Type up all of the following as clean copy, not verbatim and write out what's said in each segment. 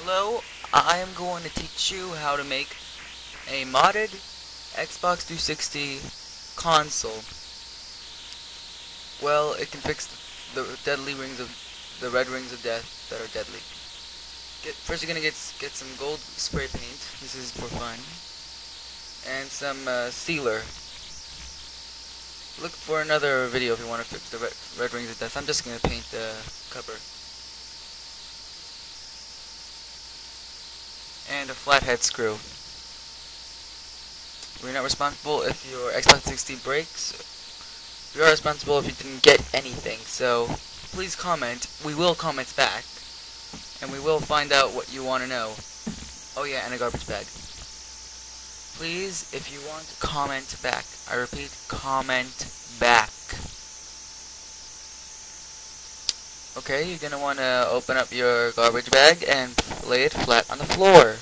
Hello, I am going to teach you how to make a modded Xbox 360 console. Well, it can fix the deadly rings of the red rings of death that are deadly. First, you're gonna get some gold spray paint. This is for fun, and some sealer. Look for another video if you want to fix the red rings of death. I'm just gonna paint the cover. And a flathead screw. We're not responsible if your Xbox 360 breaks. We are responsible if you didn't get anything. So please comment. We will comment back, and we will find out what you want to know. Oh yeah, and a garbage bag. Please, if you want, comment back. I repeat, comment back. Okay, you're gonna want to open up your garbage bag and lay it flat on the floor.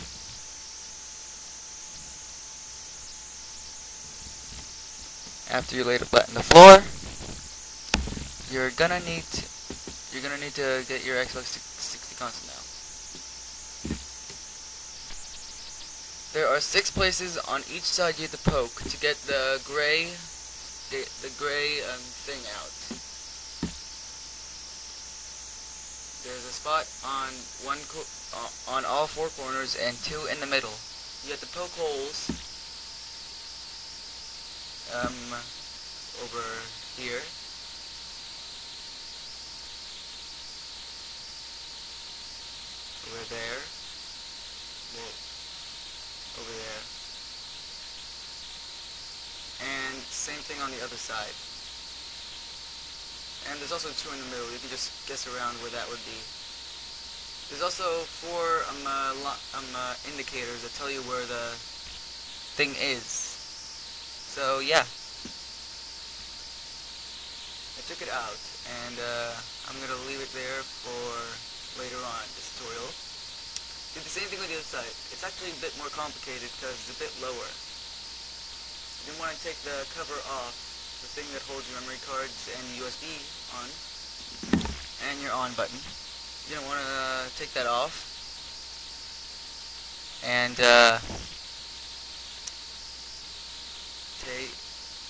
After you lay it flat on the floor, you're gonna need to get your Xbox 360 console now. There are 6 places on each side you have to poke to get the gray thing out. There's a spot on all 4 corners and 2 in the middle. You have to poke holes over here. Over there. Whoa. Over there. And same thing on the other side. And there's also 2 in the middle. You can just guess around where that would be. There's also 4 indicators that tell you where the thing is. So yeah, I took it out, and I'm gonna leave it there for later on this tutorial. Do the same thing with the other side. It's actually a bit more complicated because it's a bit lower. You want to take the cover off, the thing that holds your memory cards and USB on, and your on button. You don't want to take that off, and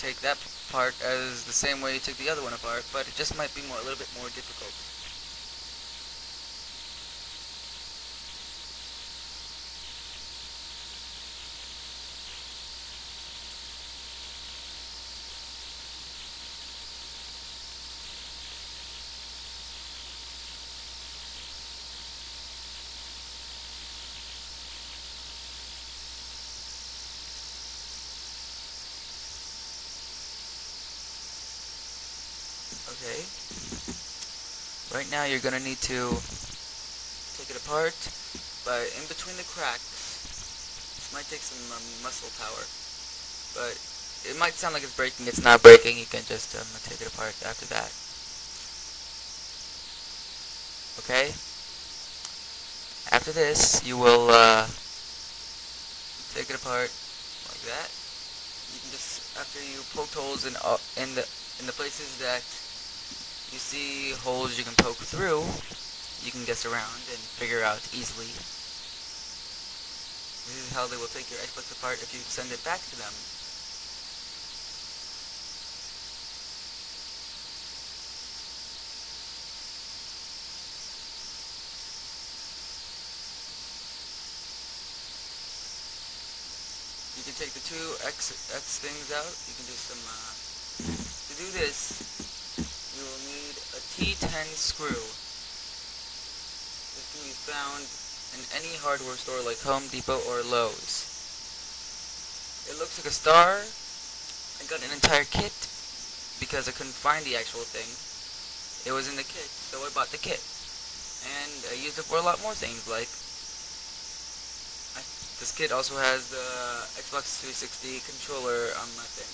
take that part as the same way you took the other one apart, but it just might be a little bit more difficult. Okay, right now you're going to need to take it apart, but in between the cracks, this might take some muscle power, but it might sound like it's breaking. It's not breaking. You can just take it apart after that. Okay, after this you will take it apart like that. You can just, after you poked holes in the places that you see holes you can poke through, you can guess around and figure out easily. This is how they will take your Xbox apart if you send it back to them. You can take the 2 X things out. You can do some, to do this, you will need a T10 screw. This can be found in any hardware store like Home Depot or Lowe's. It looks like a star. I got an entire kit because I couldn't find the actual thing. It was in the kit, so I bought the kit. And I used it for a lot more things, like this kit also has the Xbox 360 controller on my thing.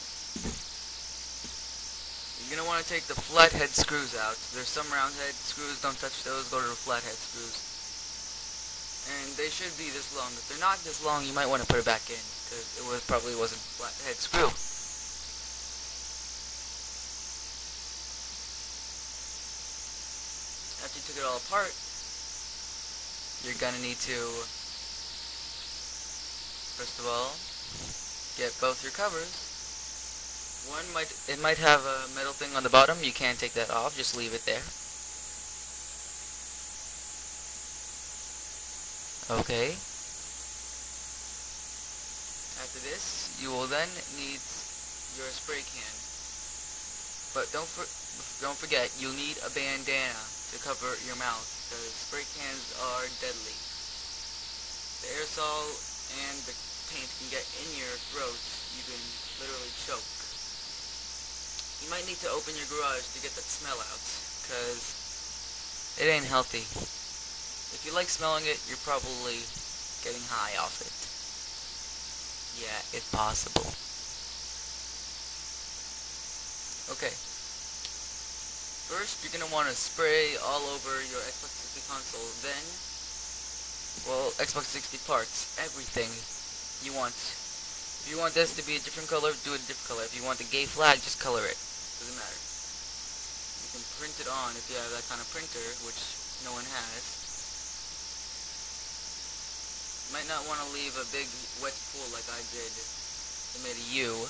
You're going to want to take the flathead screws out. There's some round head screws, don't touch those, go to the flathead screws. And they should be this long. If they're not this long, you might want to put it back in, because it probably wasn't a flathead screw. After you took it all apart, you're gonna need to, first of all, get both your covers. It might have a metal thing on the bottom. You can't take that off. Just leave it there. Okay. After this, you will then need your spray can. But don't forget, you'll need a bandana to cover your mouth, because spray cans are deadly. The aerosol and the paint can get in your throat. You can literally choke. You might need to open your garage to get that smell out, because it ain't healthy. If you like smelling it, you're probably getting high off it. Yeah, it's possible. Okay. First, you're going to want to spray all over your Xbox 60 console. Then, well, Xbox 60 parts, everything you want. If you want this to be a different color, do it a different color. If you want the gay flag, just color it. Doesn't matter. You can print it on if you have that kind of printer, which no one has. You might not want to leave a big wet pool like I did. It made a U.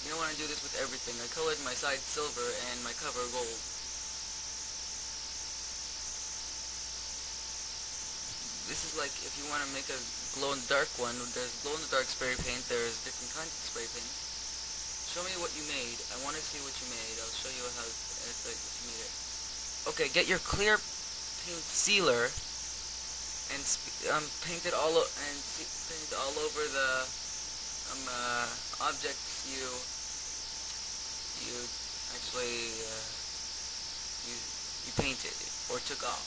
You don't want to do this with everything. I colored my side silver and my cover gold. This is like if you want to make a glow-in-the-dark one. There's glow-in-the-dark spray paint. There's different kinds of spray paint. Show me what you made. I want to see what you made. I'll show you how if you made it. Okay, get your clear paint sealer and paint it all over the objects you actually you painted or took off.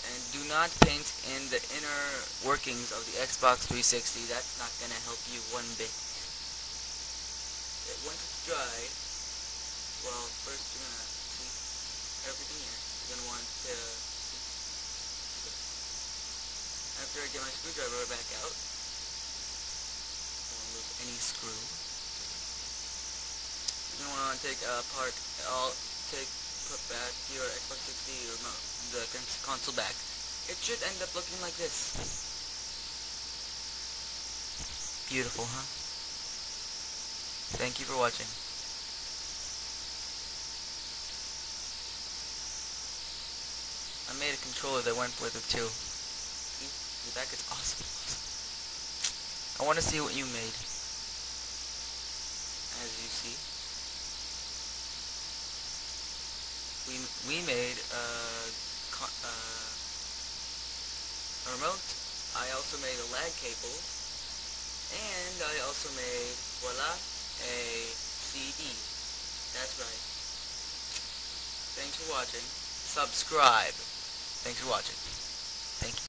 And do not paint in the inner workings of the Xbox 360. That's not gonna help you one bit. Once it's dry, well, first you're gonna see everything here. You're gonna want to see. After I get my screwdriver back out, don't lose any screw. You're gonna want to take apart put back your Xbox 60 remote, the console back. It should end up looking like this. Beautiful, huh? Thank you for watching. I made a controller that went with it too. See? The back is awesome. I want to see what you made. As you see, we made a remote. I also made a lag cable, and I also made, voila, a CD. That's right. Thanks for watching. Subscribe. Thanks for watching. Thank you.